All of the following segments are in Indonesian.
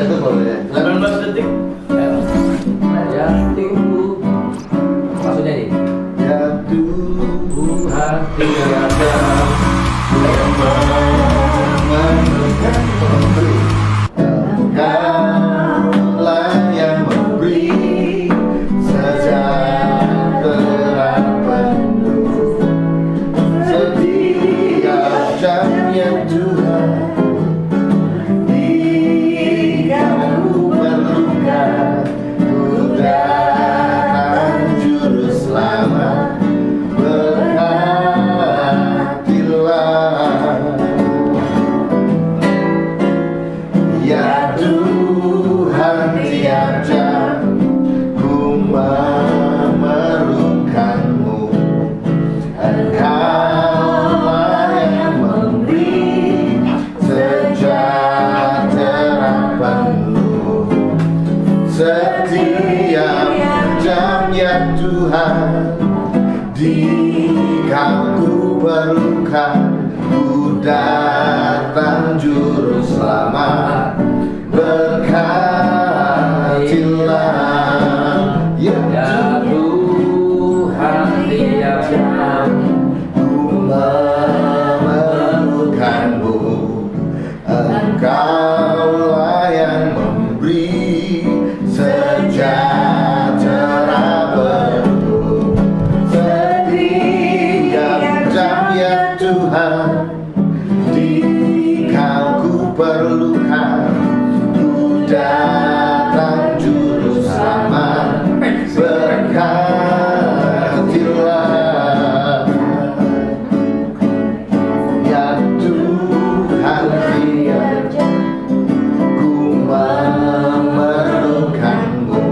itu boleh. 18 detik. Jatuh. Maksudnya nih. Jatuh Hati yang memberi. Engkaulah yang memberi sejahtera penuh. Setiap jamnya Tuhan, jika ku perlukan, ku datang juru selamat. Berhatilah, ya Tuhan, tiap jam ku memerlukanmu. Engkaulah yang memberi sejahtera penuh. Setiap jamnya Tuhan, jika ku perlukan, ku datang juru selamat. Berkatilah, ya Tuhan tiap jam ku memerlukanmu. Engkaulah yang memberi sejahtera penuh. Setiap jamnya Tuhan, jika ku perlukan, ku datang juru selamat. Berkatilah, ya Tuhan, tiap ku memerlukanmu.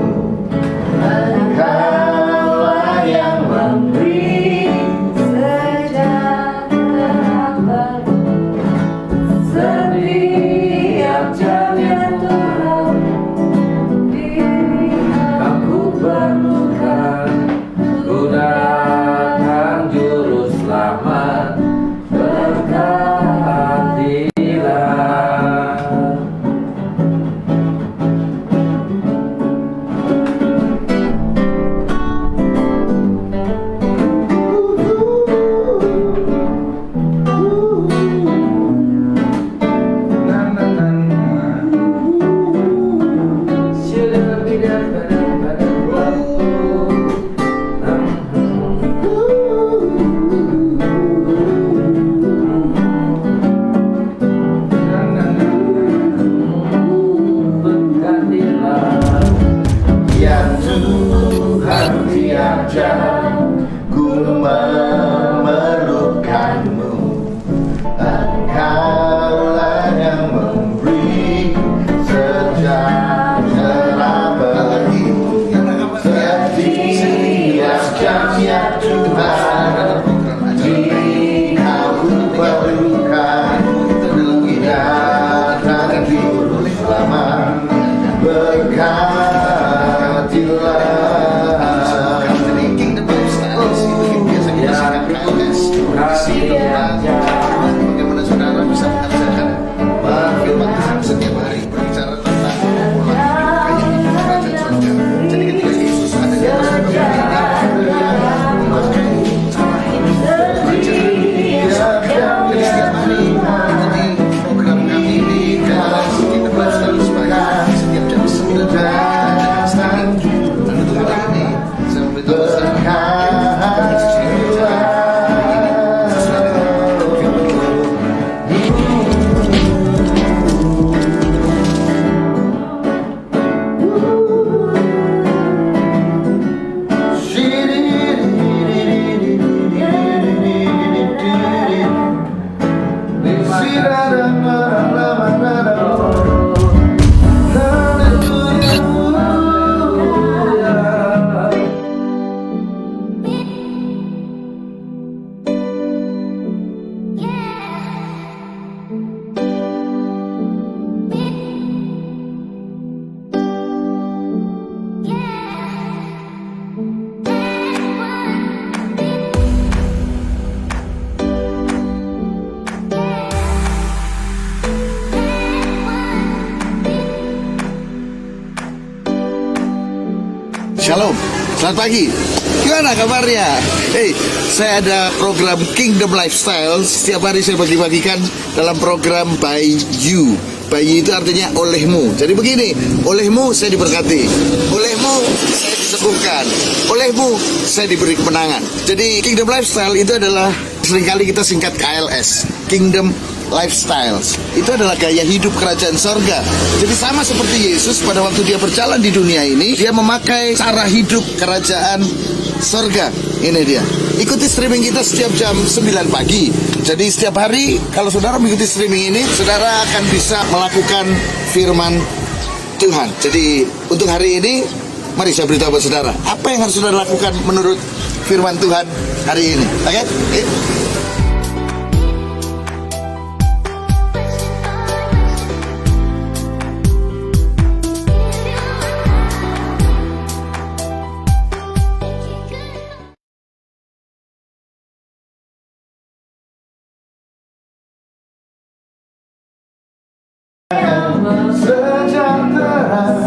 Engkaulah yang memberi setiap jamnya Tuhan. Shalom, selamat pagi. Gimana kabarnya? Saya ada program Kingdom Lifestyle. Setiap hari saya bagi-bagikan dalam program By You. By You itu artinya olehmu. Jadi begini, olehmu saya diberkati, olehmu saya disembuhkan, olehmu saya diberi kemenangan. Jadi Kingdom Lifestyle itu adalah, seringkali kita singkat KLS, Kingdom Lifestyles. Itu adalah gaya hidup kerajaan sorga. Jadi sama seperti Yesus pada waktu dia berjalan di dunia ini, dia memakai cara hidup kerajaan sorga. Ini dia. Ikuti streaming kita setiap jam 9 pagi. Jadi setiap hari kalau saudara mengikuti streaming ini, saudara akan bisa melakukan firman Tuhan. Jadi untuk hari ini, mari saya beritahu buat saudara, apa yang harus saudara lakukan menurut firman Tuhan hari ini. Oke?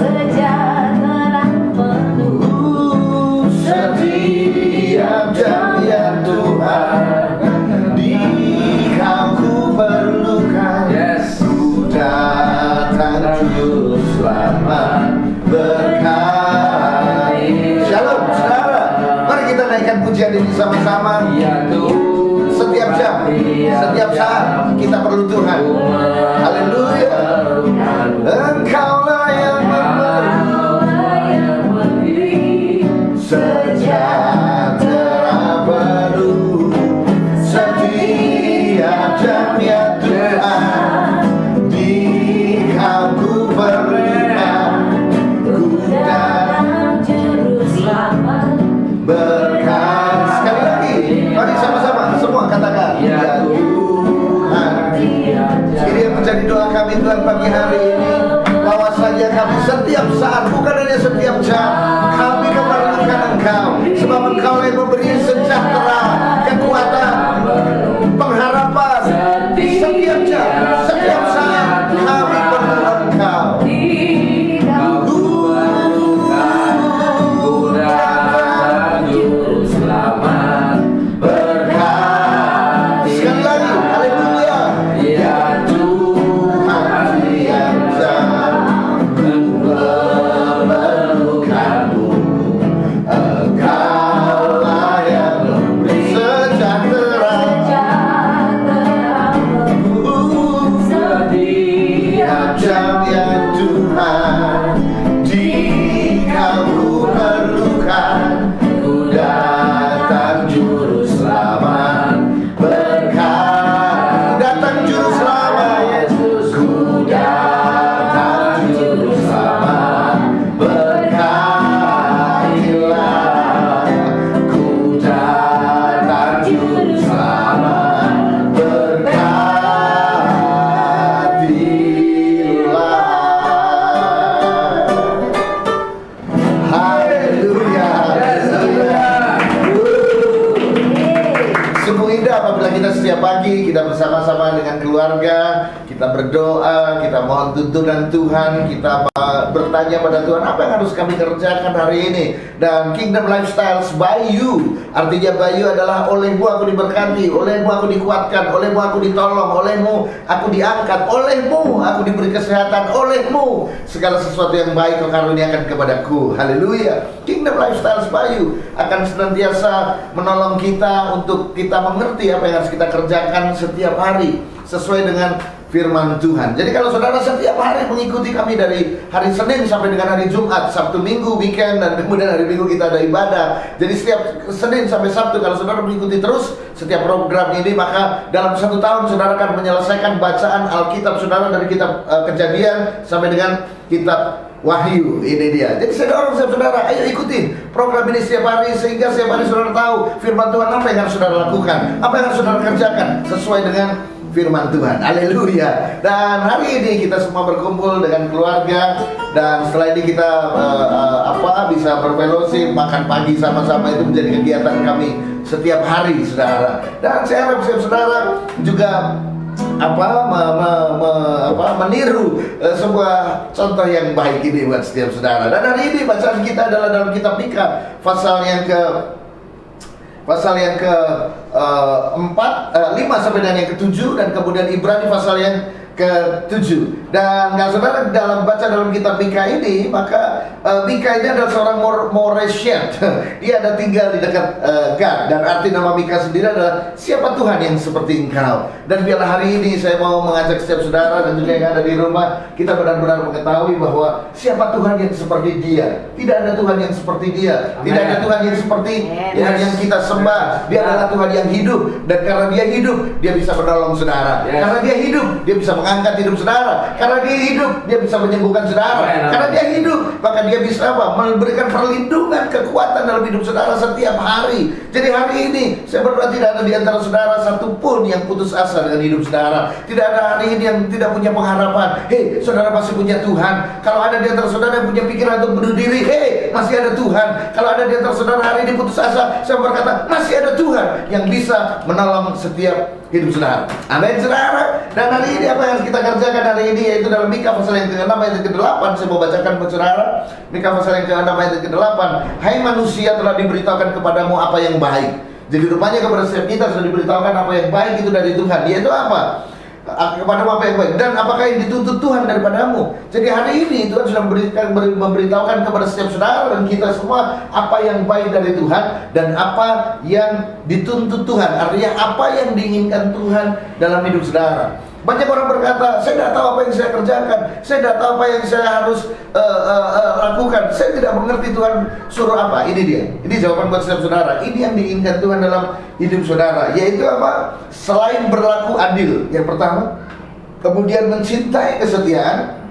sejahtera penuh setiap jam ya Tuhan, di Kau ku perlukan. Ku datang juru selamat berkah. Shalom saudara, mari kita naikkan pujian ini sama-sama. Setiap jam, setiap saat kita perlu Tuhan. Haleluya. Engkaulah yang memberi sejahtera penuh setiap jam ya Tuhan, di Kau ku perlukan. Ku datang juru selamat berkat. Sekali lagi, mari sama-sama semua katakan ya Tuhan. Ini yang menjadi doa kami Tuhan pagi hari ini, bahwasanya kami setiap saat, bukan hanya setiap jam, kami memerlukan Engkau, sebab Engkau yang memberi sejahtera, kekuatan, pengharapan. Setiap jam, setiap saat kami perlu Engkau. Kita bersama-sama dengan keluarga, kita berdoa, kita mohon tuntunan Tuhan, kita bertanya pada Tuhan apa yang harus kami kerjakan hari ini. Dan Kingdom Lifestyles by You, artinya by You adalah olehmu aku diberkati, olehmu aku dikuatkan, olehmu aku ditolong, olehmu aku diangkat, olehmu aku diberi kesehatan, olehmu segala sesuatu yang baik kau karuniakan kepadaku. Haleluya. Kingdom Lifestyles by You akan senantiasa menolong kita untuk kita mengerti apa yang harus kita kerjakan setiap hari sesuai dengan firman Tuhan. Jadi kalau saudara setiap hari mengikuti kami dari hari Senin sampai dengan hari Jumat, Sabtu, Minggu, weekend, dan kemudian hari Minggu kita ada ibadah. Jadi setiap Senin sampai Sabtu kalau saudara mengikuti terus setiap program ini, maka dalam 1 tahun saudara akan menyelesaikan bacaan Alkitab saudara dari kitab Kejadian sampai dengan kitab Wahyu. Ini dia. Jadi saya dorong saudara, ayo ikutin program ini setiap hari, sehingga setiap hari saudara tahu firman Tuhan apa yang harus saudara lakukan, apa yang harus saudara kerjakan sesuai dengan firman Tuhan. Haleluya. Dan hari ini kita semua berkumpul dengan keluarga, dan setelah ini kita bisa berfellowship, makan pagi sama-sama. Itu menjadi kegiatan kami setiap hari saudara. Dan saya harap saudara juga meniru sebuah contoh yang baik ini buat setiap saudara. Dan hari ini bacaan kita adalah dalam kitab Mika pasal yang ke 4, 5 sampai dengan yang ke-7, dan kemudian Ibrani pasal yang ke-7. Dan kalau saudara dalam kitab Mika ini, maka Mika ini adalah seorang Moreshet. Dia ada tinggal di dekat Gad, dan arti nama Mika sendiri adalah siapa Tuhan yang seperti engkau. Dan biarlah hari ini saya mau mengajak setiap saudara dan juga yang ada di rumah, kita benar-benar mengetahui bahwa siapa Tuhan yang seperti Dia. Tidak ada Tuhan yang seperti Dia. Tidak ada Tuhan yang seperti yang kita sembah. Dia adalah Tuhan yang hidup, dan karena Dia hidup, Dia bisa menolong saudara. Karena Dia hidup, Dia bisa mengangkat hidup saudara. Karena Dia hidup, Dia bisa menyembuhkan saudara. Karena Dia hidup, maka Dia bisa memberikan perlindungan, kekuatan dalam hidup saudara setiap hari. Jadi hari ini saya berdoa tidak ada di antara saudara satupun yang putus asa dengan hidup saudara. Tidak ada hari ini yang tidak punya pengharapan. Hei, saudara masih punya Tuhan. Kalau ada di antara saudara yang punya pikiran untuk bunuh diri, hei, masih ada Tuhan. Kalau ada di antara saudara hari ini putus asa, saya berkata masih ada Tuhan yang bisa menolong setiap hidup saudara. Amin, saudara. Dan hari ini apa yang kita kerjakan hari ini, yaitu dalam Mika pasal yang ke-6 ayat yang ke-8. Saya mau bacakan buat saudara. Mika pasal yang ke-6 ayat yang ke-8. Hai manusia, telah diberitahukan kepadamu apa yang baik. Jadi rupanya kepada setiap kita sudah diberitahukan apa yang baik itu dari Tuhan. Yaitu apa? Kepadamu apa yang baik, dan apakah yang dituntut Tuhan daripadamu. Jadi hari ini Tuhan sudah memberitahukan kepada setiap saudara dan kita semua apa yang baik dari Tuhan dan apa yang dituntut Tuhan. Artinya apa yang diinginkan Tuhan dalam hidup saudara. Banyak orang berkata, saya tidak tahu apa yang saya kerjakan, saya tidak tahu apa yang saya harus lakukan, saya tidak mengerti Tuhan suruh apa. Ini dia, ini jawaban buat setiap saudara. Ini yang diinginkan Tuhan dalam hidup saudara, yaitu apa? Selain berlaku adil, yang pertama, kemudian mencintai kesetiaan,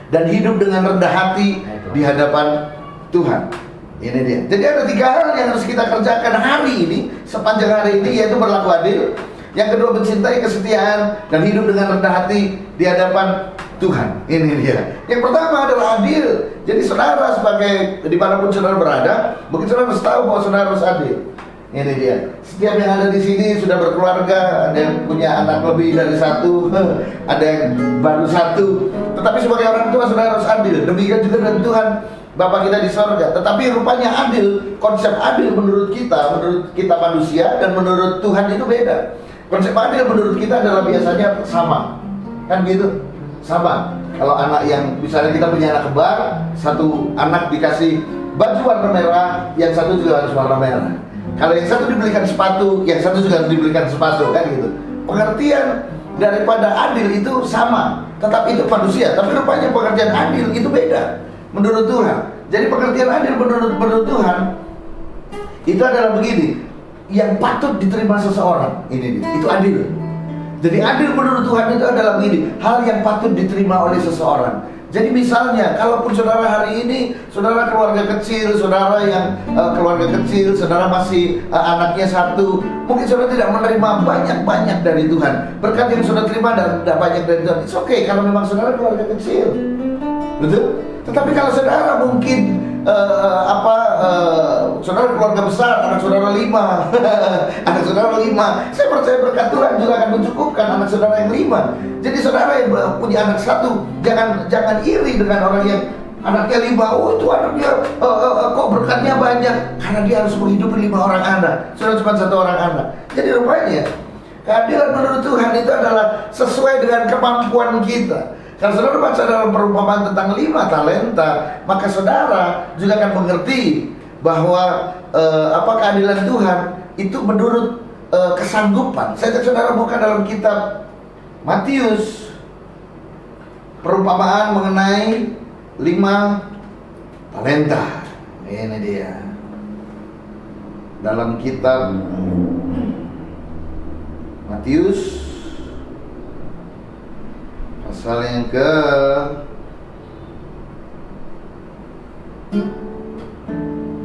dan hidup dengan rendah hati di hadapan Tuhan. Ini dia. Jadi ada 3 hal yang harus kita kerjakan hari ini, sepanjang hari ini, yaitu berlaku adil. Yang kedua, mencintai kesetiaan dan hidup dengan rendah hati di hadapan Tuhan. Ini dia. Yang pertama adalah adil. Jadi saudara sebagai dimanapun saudara berada, mungkin saudara harus tahu bahwa saudara harus adil. Ini dia. Setiap yang ada di sini sudah berkeluarga, ada yang punya anak lebih dari 1, ada yang baru 1. Tetapi sebagai orang tua saudara harus adil. Demikian juga dengan Tuhan Bapa kita di sorga. Tetapi rupanya adil, konsep adil menurut kita manusia dan menurut Tuhan itu beda. Konsep adil menurut kita adalah biasanya sama, kan gitu, sama. Kalau anak yang misalnya kita punya anak kembar, satu anak dikasih baju warna merah, yang satu juga harus warna merah. Kalau yang satu dibelikan sepatu, yang satu juga harus dibelikan sepatu, kan gitu. Pengertian daripada adil itu sama, tetapi itu manusia. Tapi rupanya pengertian adil itu beda menurut Tuhan. Jadi pengertian adil menurut Tuhan itu adalah begini. Yang patut diterima seseorang, ini dia, itu adil. Jadi adil menurut Tuhan itu adalah begini, hal yang patut diterima oleh seseorang. Jadi misalnya, kalaupun saudara hari ini, saudara keluarga kecil, saudara yang keluarga kecil, saudara masih anaknya 1, mungkin saudara tidak menerima banyak-banyak dari Tuhan. Berkat yang saudara terima dan tidak banyak dari Tuhan, it's okay kalau memang saudara keluarga kecil, betul? Tetapi kalau saudara mungkin saudara keluarga besar, anak saudara 5 anak saudara 5, saya percaya berkat Tuhan juga akan mencukupkan anak saudara yang 5. Jadi saudara yang punya anak 1, jangan iri dengan orang yang anaknya 5. Oh, itu anaknya kok berkatnya banyak, karena dia harus menghidupi 5 orang anak, saudara cuma 1 orang anak. Jadi rupanya keadilan menurut Tuhan itu adalah sesuai dengan kemampuan kita. Kalau saudara baca dalam perumpamaan tentang 5 talenta, maka saudara juga akan mengerti bahwa keadilan Tuhan itu menurut kesanggupan. Saya saudara buka dalam kitab Matius, perumpamaan mengenai 5 talenta. Ini dia. Dalam kitab Matius pasal yang ke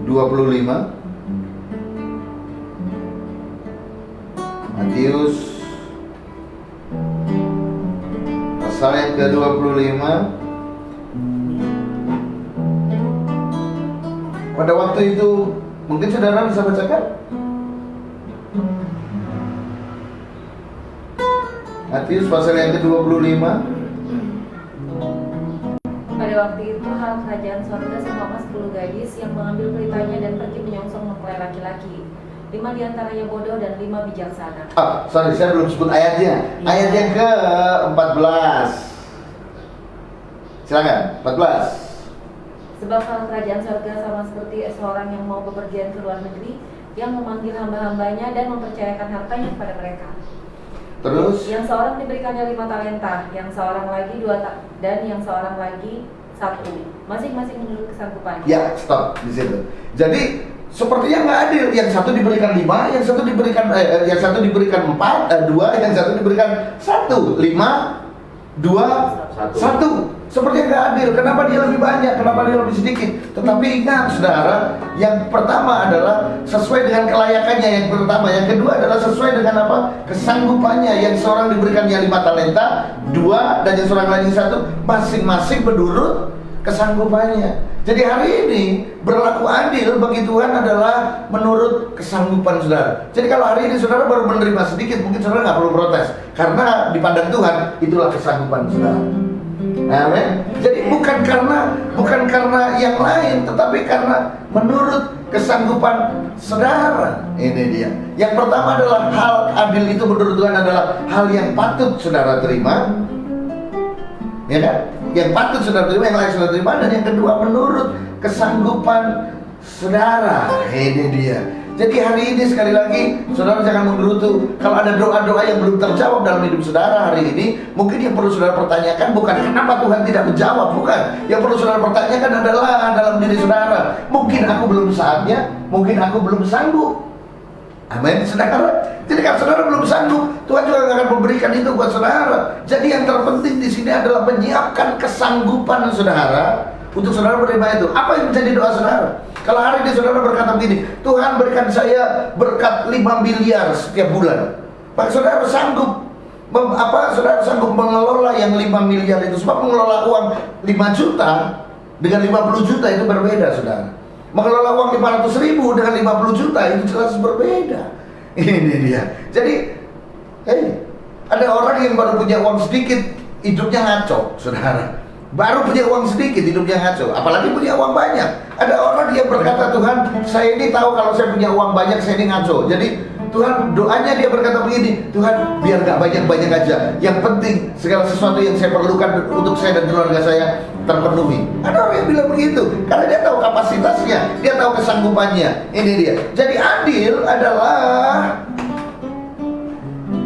25. Matius pasal yang ke 25. Pada waktu itu, mungkin saudara bisa bacakan? Matius pasal yang ke-25. Pada waktu itu hal kerajaan sorga seumpama 10 gadis yang mengambil beritanya dan pergi menyongsong mempelai laki-laki. 5 diantaranya bodoh dan 5 bijaksana. Sorry, saya belum sebut ayatnya. Ayat yang ke-14. Silakan, 14. Sebab hal kerajaan sorga sama seperti seorang yang mau bepergian ke luar negeri, yang memanggil hamba-hambanya dan mempercayakan hartanya kepada mereka. Terus? Yang seorang diberikannya 5 talenta, yang seorang lagi 2 dan yang seorang lagi 1. Masing-masing menurut kesanggupannya. Ya, stop di situ. Jadi sepertinya nggak adil. Yang satu diberikan 5, yang satu diberikan 4, 2, yang satu diberikan 1. 5, 2, 1. Sepertinya nggak adil. Kenapa dia lebih banyak? Kenapa dia lebih sedikit? Tetapi ingat, saudara, yang pertama adalah sesuai dengan kelayakannya. Yang pertama, yang kedua adalah sesuai dengan apa? Kesanggupannya. Yang seorang diberikannya 5 talenta, 2, dan yang seorang lagi 1. Masing-masing menurut kesanggupannya. Jadi hari ini berlaku adil bagi Tuhan adalah menurut kesanggupan saudara. Jadi kalau hari ini saudara baru menerima sedikit, mungkin saudara nggak perlu protes, karena di pandang Tuhan itulah kesanggupan saudara. Amin. Jadi bukan karena yang lain, tetapi karena menurut kesanggupan saudara. Ini dia. Yang pertama adalah hal adil itu menurut Tuhan adalah hal yang patut saudara terima. Ya kan? Yang patut saudara terima, yang lain saudara terima. Dan yang kedua menurut kesanggupan saudara. Ini dia. Jadi hari ini sekali lagi saudara jangan menggerutu. Kalau ada doa-doa yang belum terjawab dalam hidup saudara hari ini, mungkin yang perlu saudara pertanyakan bukan kenapa Tuhan tidak menjawab, bukan. Yang perlu saudara pertanyakan adalah dalam diri saudara, mungkin aku belum saatnya, mungkin aku belum sanggup. Amin, saudara. Jadi kalau saudara belum sanggup, Tuhan juga akan memberikan itu buat saudara. Jadi yang terpenting di sini adalah menyiapkan kesanggupan saudara untuk saudara menerima itu. Apa yang menjadi doa saudara? Kalau hari ini saudara berkata begini, Tuhan berikan saya berkat 5 miliar setiap bulan. Pak saudara sanggup saudara sanggup mengelola yang 5 miliar itu. Sebab mengelola uang 5 juta dengan 50 juta itu berbeda saudara. Mengelola uang 500.000 dengan 50 juta itu jelas berbeda. Ini dia. Jadi ada orang yang baru punya uang sedikit, hidupnya ngaco saudara. Baru punya uang sedikit, hidupnya ngaco. Apalagi punya uang banyak. Ada orang yang berkata, Tuhan, saya ini tahu kalau saya punya uang banyak, saya ini ngaco. Jadi Tuhan, doanya dia berkata begini, Tuhan biar gak banyak-banyak aja, yang penting segala sesuatu yang saya perlukan untuk saya dan keluarga saya terpenuhi. Ada orang yang bilang begitu, karena dia tahu kapasitasnya, dia tahu kesanggupannya. Ini dia. Jadi adil adalah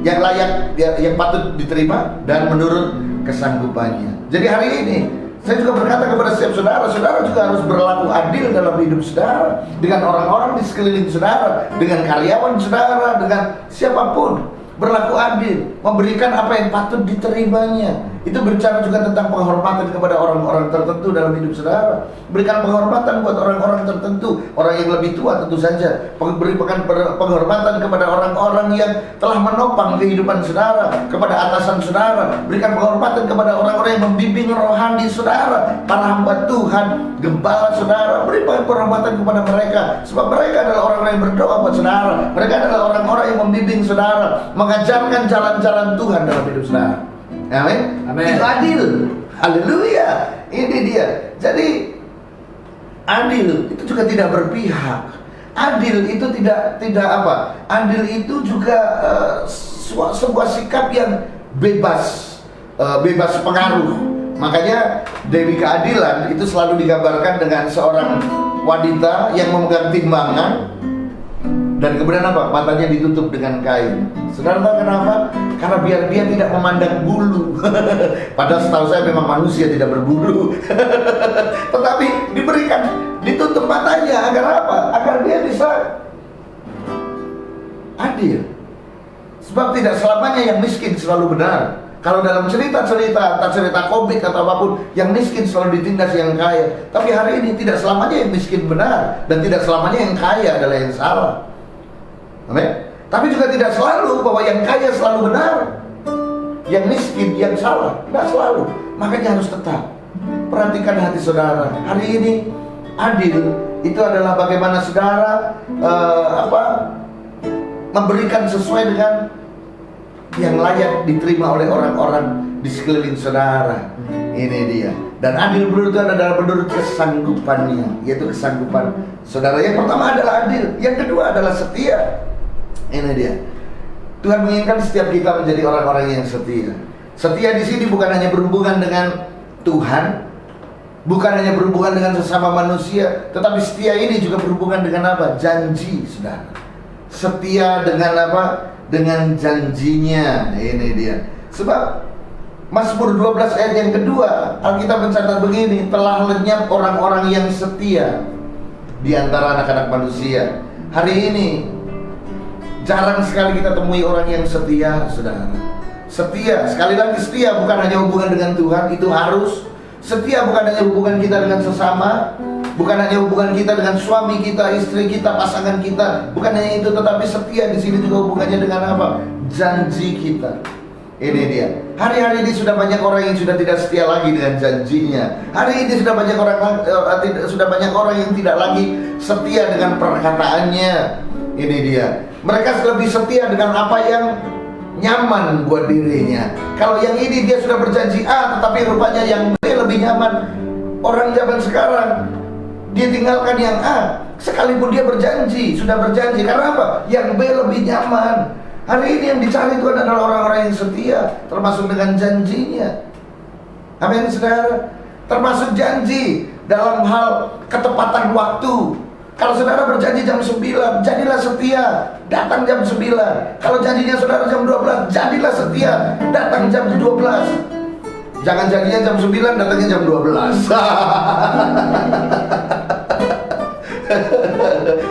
yang layak, yang patut diterima dan menurut kesanggupannya. Jadi hari ini saya juga berkata kepada setiap saudara, saudara juga harus berlaku adil dalam hidup saudara, dengan orang-orang di sekeliling saudara, dengan karyawan saudara, dengan siapapun. Berlaku adil, memberikan apa yang patut diterimanya. Itu berbicara juga tentang penghormatan kepada orang-orang tertentu dalam hidup saudara. Berikan penghormatan buat orang-orang tertentu, orang yang lebih tua tentu saja. Berikan penghormatan kepada orang-orang yang telah menopang kehidupan saudara, kepada atasan saudara. Berikan penghormatan kepada orang-orang yang membimbing rohani saudara, para hamba Tuhan, gembala saudara. Berikan penghormatan kepada mereka, sebab mereka adalah orang-orang yang berdoa buat saudara. Mereka adalah orang-orang yang membimbing saudara, mengajarkan jalan-jalan Tuhan dalam hidup saudara. Amin. Amin. Itu adil. Haleluya. Ini dia. Jadi adil itu juga tidak berpihak. Adil itu tidak apa? Adil itu juga sebuah sikap yang bebas, bebas pengaruh. Makanya Dewi Keadilan itu selalu digambarkan dengan seorang wanita yang memegang timbangan. Dan kemudian apa? Matanya ditutup dengan kain. Saudara tahu kenapa? Karena biar dia tidak memandang bulu. Padahal setahu saya memang manusia tidak berbulu. Tetapi ditutup matanya agar apa? Agar dia bisa adil. Sebab tidak selamanya yang miskin selalu benar. Kalau dalam cerita-cerita, entah cerita komik atau apapun, yang miskin selalu ditindas yang kaya. Tapi hari ini tidak selamanya yang miskin benar, dan tidak selamanya yang kaya adalah yang salah. Amin. Tapi juga tidak selalu bahwa yang kaya selalu benar, yang miskin yang salah. Tidak selalu. Makanya harus tetap perhatikan hati saudara. Hari ini adil itu adalah bagaimana saudara memberikan sesuai dengan yang layak diterima oleh orang-orang di sekeliling saudara. Ini dia. Dan adil menurut Tuhan adalah menurut kesanggupannya, yaitu kesanggupan saudara. Yang pertama adalah adil, yang kedua adalah setia. Ini dia. Tuhan menginginkan setiap kita menjadi orang-orang yang setia. Setia di sini bukan hanya berhubungan dengan Tuhan, bukan hanya berhubungan dengan sesama manusia, tetapi setia ini juga berhubungan dengan apa? Janji, saudara. Setia dengan apa? Dengan janjinya. Ini dia. Sebab Mazmur 12 ayat yang kedua, Alkitab mencatat begini, telah lenyap orang-orang yang setia di antara anak-anak manusia. Hari ini jarang sekali kita temui orang yang setia, saudara. Setia, sekali lagi setia bukan hanya hubungan dengan Tuhan, itu harus. Setia bukan hanya hubungan kita dengan sesama, bukan hanya hubungan kita dengan suami kita, istri kita, pasangan kita, bukan hanya itu, tetapi setia di sini juga hubungannya dengan apa? Janji kita. Ini dia. Hari-hari ini sudah banyak orang yang sudah tidak setia lagi dengan janjinya. Hari ini sudah banyak orang yang tidak lagi setia dengan perkataannya. Ini dia. Mereka lebih setia dengan apa yang nyaman buat dirinya. Kalau yang ini dia sudah berjanji A, tetapi rupanya yang B lebih nyaman. Orang zaman sekarang dia tinggalkan yang A, sekalipun dia sudah berjanji. Karena apa? Yang B lebih nyaman. Hari ini yang dicari Tuhan adalah orang-orang yang setia, termasuk dengan janjinya. Amin, saudara. Termasuk janji dalam hal ketepatan waktu. Kalau saudara berjanji jam 9, jadilah setia, datang jam 9. Kalau janjinya saudara jam 12, jadilah setia, datang jam 12. Jangan janjinya jam 9, datangnya jam 12.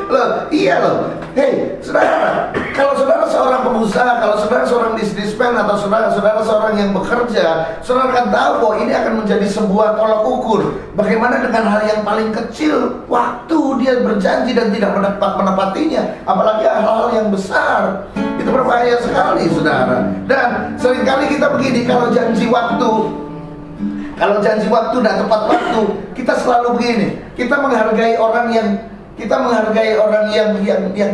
Loh, iya loh. Hei, saudara, kalau saudara seorang pengusaha, kalau saudara seorang bisnismen, atau saudara seorang yang bekerja, saudara akan tahu bahwa ini akan menjadi sebuah tolak ukur. Bagaimana dengan hal yang paling kecil, waktu dia berjanji dan tidak menepatinya, apalagi hal-hal yang besar. Itu berbahaya sekali, saudara. Dan seringkali kita begini, kalau janji waktu dan tepat waktu, kita selalu begini. Kita menghargai orang yang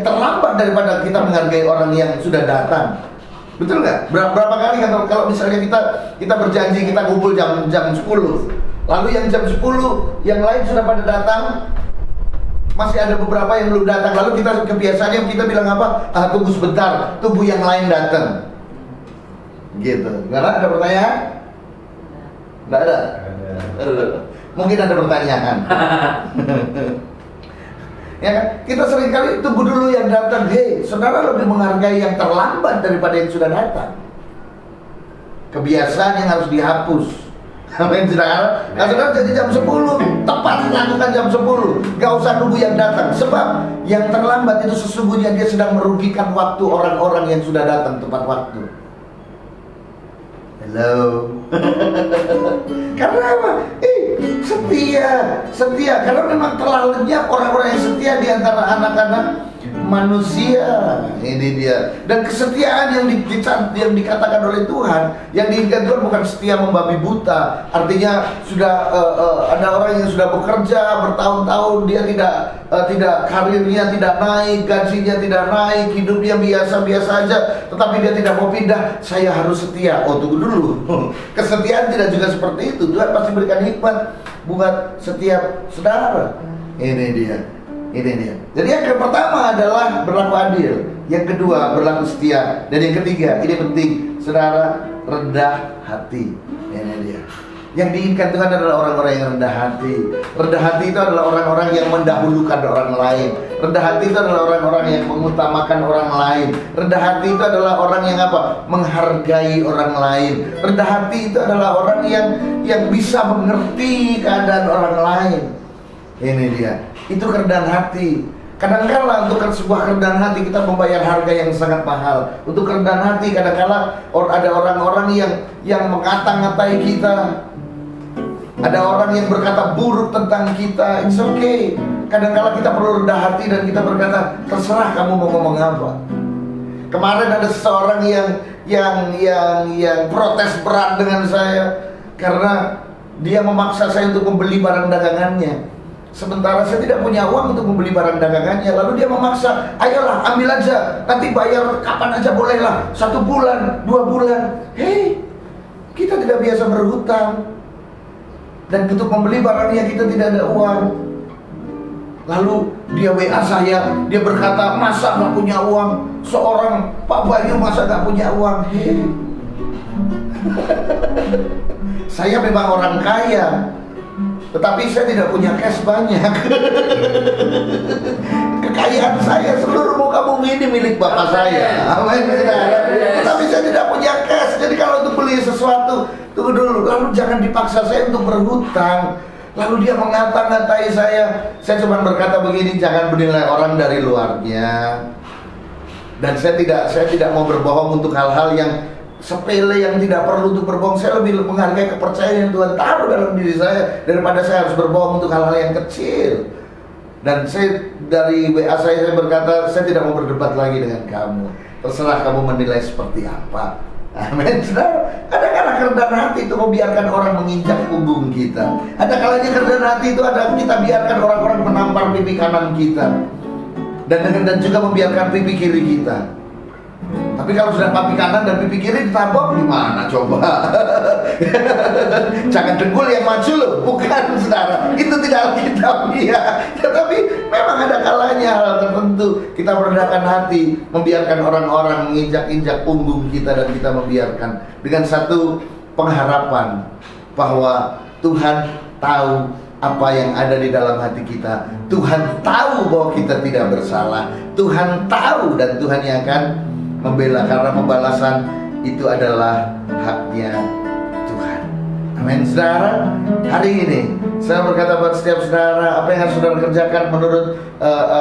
terlambat daripada kita menghargai orang yang sudah datang. Betul nggak? Berapa kali kalau misalnya kita berjanji kita kumpul jam 10, lalu yang jam 10 yang lain sudah pada datang, masih ada beberapa yang belum datang, lalu kita kebiasaannya kita bilang apa? Tunggu sebentar, tunggu yang lain datang. Gitu. Nggak ada pertanyaan? Nggak ada. Mungkin ada pertanyaan. Ya kan? Kita seringkali tunggu dulu yang datang. Hei, saudara lebih menghargai yang terlambat daripada yang sudah datang. Kebiasaan yang harus dihapus. Amin, saudara. Nah, saudara jadi jam 10, tepat lakukan jam 10. Gak usah nunggu yang datang. Sebab yang terlambat itu sesungguhnya dia sedang merugikan waktu orang-orang yang sudah datang tepat waktu. Hello. Karena apa? Setia. Karena memang telah lenyap orang-orang yang setia di antara anak-anak manusia. Ini dia. Dan kesetiaan yang dikatakan oleh Tuhan, yang diinginkan Tuhan bukan setia membabi buta. Artinya sudah ada orang yang sudah bekerja bertahun-tahun, dia tidak karirnya tidak naik, gajinya tidak naik, hidupnya biasa-biasa aja, tetapi dia tidak mau pindah. Saya harus setia. Oh, tunggu dulu. Kesetiaan tidak juga seperti itu. Tuhan pasti berikan hikmat buat setiap saudara. Ini dia. Jadi yang pertama adalah berlaku adil, yang kedua berlaku setia, dan yang ketiga, ini penting, saudara, rendah hati. Ini dia. Yang diinginkan Tuhan adalah orang-orang yang rendah hati. Rendah hati itu adalah orang-orang yang mendahulukan orang lain. Rendah hati itu adalah orang-orang yang mengutamakan orang lain. Rendah hati itu adalah orang yang apa? Menghargai orang lain. Rendah hati itu adalah orang yang bisa mengerti keadaan orang lain. Ini dia. Itu kerendahan hati. Kadang-kala untuk sebuah kerendahan hati kita membayar harga yang sangat mahal. Untuk kerendahan hati kadang-kala ada orang-orang yang mengata-ngatai kita. Ada orang yang berkata buruk tentang kita. It's okay. Kadang-kala kita perlu rendah hati dan kita berkata, terserah kamu mau ngomong apa. Kemarin ada seseorang yang protes berat dengan saya karena dia memaksa saya untuk membeli barang dagangannya. Sementara saya tidak punya uang untuk membeli barang dagangannya. Lalu dia memaksa, ayolah ambil aja, nanti bayar kapan aja bolehlah, 1 bulan, 2 bulan. Hei, kita tidak biasa berhutang. Dan untuk membeli barangnya kita tidak ada uang. Lalu dia WA saya, dia berkata, masa gak punya uang? Seorang Pak Bayu masa gak punya uang? Hei. Saya memang orang kaya, tetapi saya tidak punya cash banyak. Kekayaan saya seluruh muka bumi ini milik Bapak saya. Amin. Tetapi saya tidak punya cash. Jadi kalau untuk beli sesuatu, tunggu dulu. Lalu jangan dipaksa saya untuk berhutang. Lalu dia mengata-ngatai saya. Saya cuma berkata begini, jangan menilai orang dari luarnya. Dan saya tidak mau berbohong untuk hal-hal yang sepele yang tidak perlu untuk berbohong. Saya lebih menghargai kepercayaan yang Tuhan taruh dalam diri saya daripada saya harus berbohong untuk hal-hal yang kecil. Dan saya dari WA saya berkata, saya tidak mau berdebat lagi dengan kamu. Terserah kamu menilai seperti apa. Amin. Kadang-kadang kerendahan hati itu membiarkan orang menginjak punggung kita. Ada kalanya kerendahan hati itu ada kita biarkan orang-orang menampar pipi kanan kita. Dan juga membiarkan pipi kiri kita. Tapi kalau sudah pipi kanan dan pipi kiri ditabok, gimana coba? Jangan dengkul yang maju loh, bukan saudara. Itu tidak alkitabiah. Tetapi memang ada kalanya hal tertentu kita merendahkan hati, membiarkan orang-orang menginjak-injak punggung kita, dan kita membiarkan dengan satu pengharapan bahwa Tuhan tahu apa yang ada di dalam hati kita. Tuhan tahu bahwa kita tidak bersalah. Tuhan tahu dan Tuhan yang akan membela, karena pembalasan itu adalah haknya Tuhan. Amin. Saudara, hari ini saya berkata buat setiap saudara, apa yang harus saudara kerjakan menurut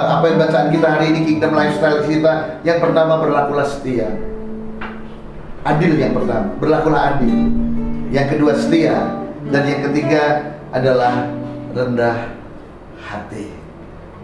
apa yang bacaan kita hari ini, Kingdom Lifestyle kita. Yang pertama, berlakulah setia. Adil yang pertama, berlakulah adil. Yang kedua, setia. Dan yang ketiga adalah rendah hati.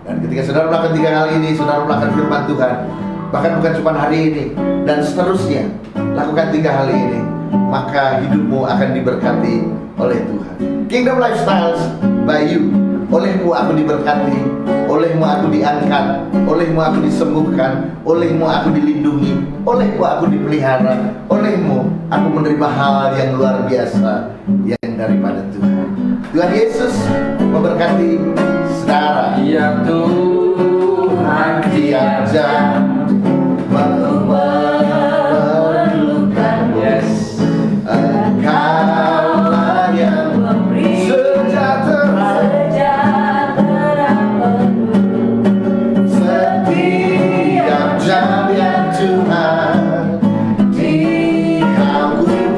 Dan ketika saudara melakukan 3 hal ini, saudara melakukan firman Tuhan. Bahkan bukan cuma hari ini dan seterusnya, lakukan 3 hal ini, maka hidupmu akan diberkati oleh Tuhan. Kingdom Lifestyles by You. Olehmu aku diberkati, olehmu aku diangkat, olehmu aku disembuhkan, olehmu aku dilindungi, olehmu aku dipelihara, olehmu aku menerima hal yang luar biasa yang daripada Tuhan. Tuhan Yesus memberkati saudara. Ya Tuhan, Tiap jam memerlukan, yes. Engkaulah yang sejahtera, setiap jam yang Tuhan di kau ku